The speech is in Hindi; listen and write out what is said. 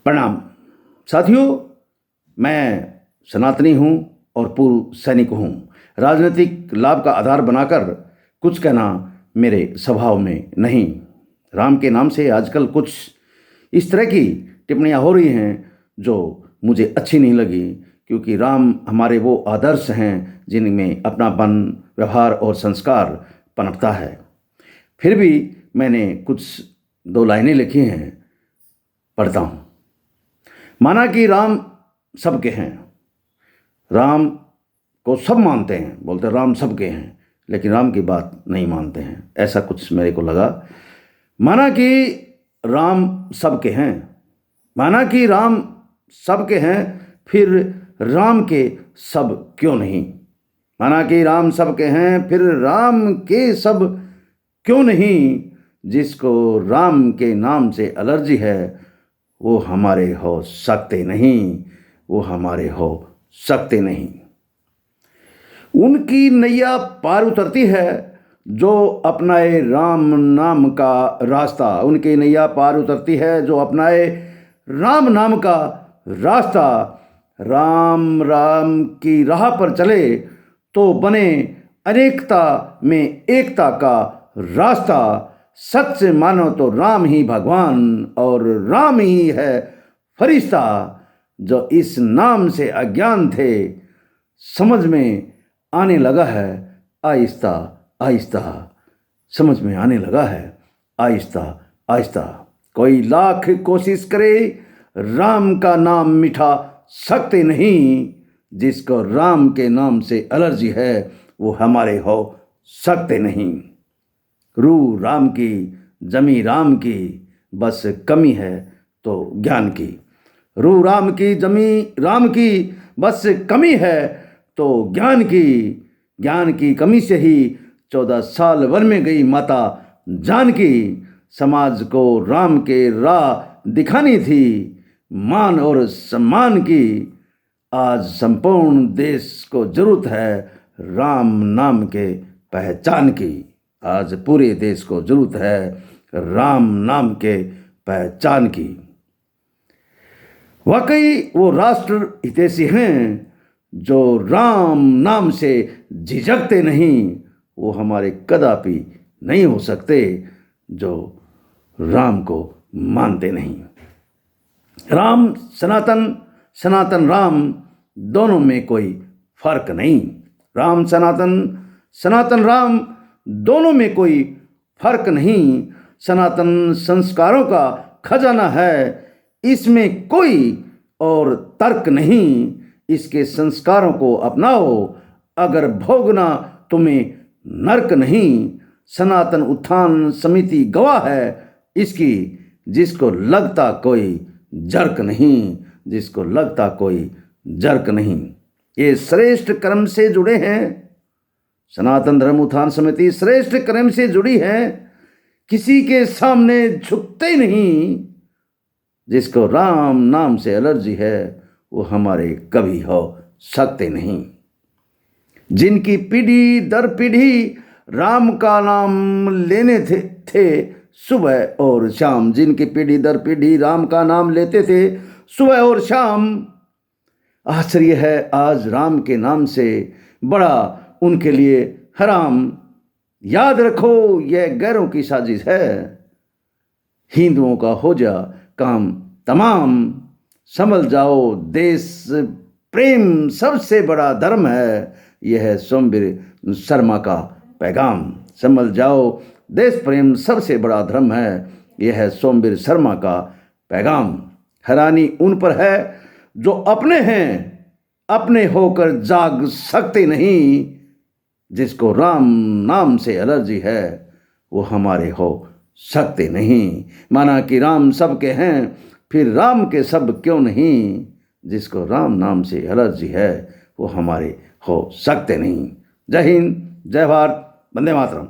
प्रणाम साथियों, मैं सनातनी हूँ और पूर्व सैनिक हूँ। राजनीतिक लाभ का आधार बनाकर कुछ कहना मेरे स्वभाव में नहीं। राम के नाम से आजकल कुछ इस तरह की टिप्पणियाँ हो रही हैं जो मुझे अच्छी नहीं लगी, क्योंकि राम हमारे वो आदर्श हैं जिनमें अपनापन, व्यवहार और संस्कार पनपता है। फिर भी मैंने कुछ दो लाइनें लिखी हैं, पढ़ता हूँ। माना कि राम सबके हैं, राम को सब मानते हैं, बोलते राम सबके हैं, लेकिन राम की बात नहीं मानते हैं, ऐसा कुछ मेरे को लगा। माना कि राम सबके हैं, माना कि राम सबके हैं, फिर राम के सब क्यों नहीं? माना कि राम सबके हैं, फिर राम के सब क्यों नहीं? जिसको राम के नाम से एलर्जी है वो हमारे हो सकते नहीं, वो हमारे हो सकते नहीं। उनकी नैया पार उतरती है जो अपनाए राम नाम का रास्ता। उनकी नैया पार उतरती है जो अपनाए राम नाम का रास्ता। राम राम की राह पर चले तो बने अनेकता में एकता का रास्ता। सच मानो तो राम ही भगवान और राम ही है फरिश्ता। जो इस नाम से अज्ञान थे समझ में आने लगा है आहिस्ता आहिस्ता, समझ में आने लगा है आहिस्ता आहिस्ता। कोई लाख कोशिश करे राम का नाम मिटा सकते नहीं। जिसको राम के नाम से एलर्जी है वो हमारे हो सकते नहीं। रूह राम की, जमी राम की, बस कमी है तो ज्ञान की। रूह राम की, जमी राम की, बस कमी है तो ज्ञान की। ज्ञान की कमी से ही 14 साल वन में गई माता जानकी। समाज को राम के राह दिखानी थी, मान और सम्मान की। आज संपूर्ण देश को जरूरत है राम नाम के पहचान की। आज पूरे देश को जरूरत है राम नाम के पहचान की। वाकई वो राष्ट्र हितैषी हैं जो राम नाम से झिझकते नहीं। वो हमारे कदापि नहीं हो सकते जो राम को मानते नहीं। राम सनातन, सनातन राम, दोनों में कोई फर्क नहीं। राम सनातन, सनातन राम, दोनों में कोई फर्क नहीं। सनातन संस्कारों का खजाना है, इसमें कोई और तर्क नहीं। इसके संस्कारों को अपनाओ, अगर भोगना तुम्हें नर्क नहीं। सनातन उत्थान समिति गवाह है इसकी, जिसको लगता कोई जर्क नहीं, जिसको लगता कोई जर्क नहीं। ये श्रेष्ठ कर्म से जुड़े हैं। सनातन धर्म उत्थान समिति श्रेष्ठ कर्म से जुड़ी है, किसी के सामने झुकते नहीं। जिसको राम नाम से एलर्जी है वो हमारे कभी हो सकते नहीं। जिनकी पीढ़ी दर पीढ़ी राम का नाम लेने थे सुबह और शाम। जिनकी पीढ़ी दर पीढ़ी राम का नाम लेते थे सुबह और शाम। आश्चर्य है आज राम के नाम से बड़ा उनके लिए हराम। याद रखो यह गैरों की साजिश है, हिंदुओं का हो जा काम तमाम। संभल जाओ, देश प्रेम सबसे बड़ा धर्म है, यह है सोमवीर शर्मा का पैगाम। संभल जाओ, देश प्रेम सबसे बड़ा धर्म है, यह है सोमवीर शर्मा का पैगाम। हैरानी उन पर है जो अपने हैं, अपने होकर जाग सकते नहीं। जिसको राम नाम से एलर्जी है वो हमारे हो सकते नहीं। माना कि राम सबके हैं, फिर राम के सब क्यों नहीं? जिसको राम नाम से एलर्जी है वो हमारे हो सकते नहीं। जय हिंद, जय भारत, वंदे मातरम।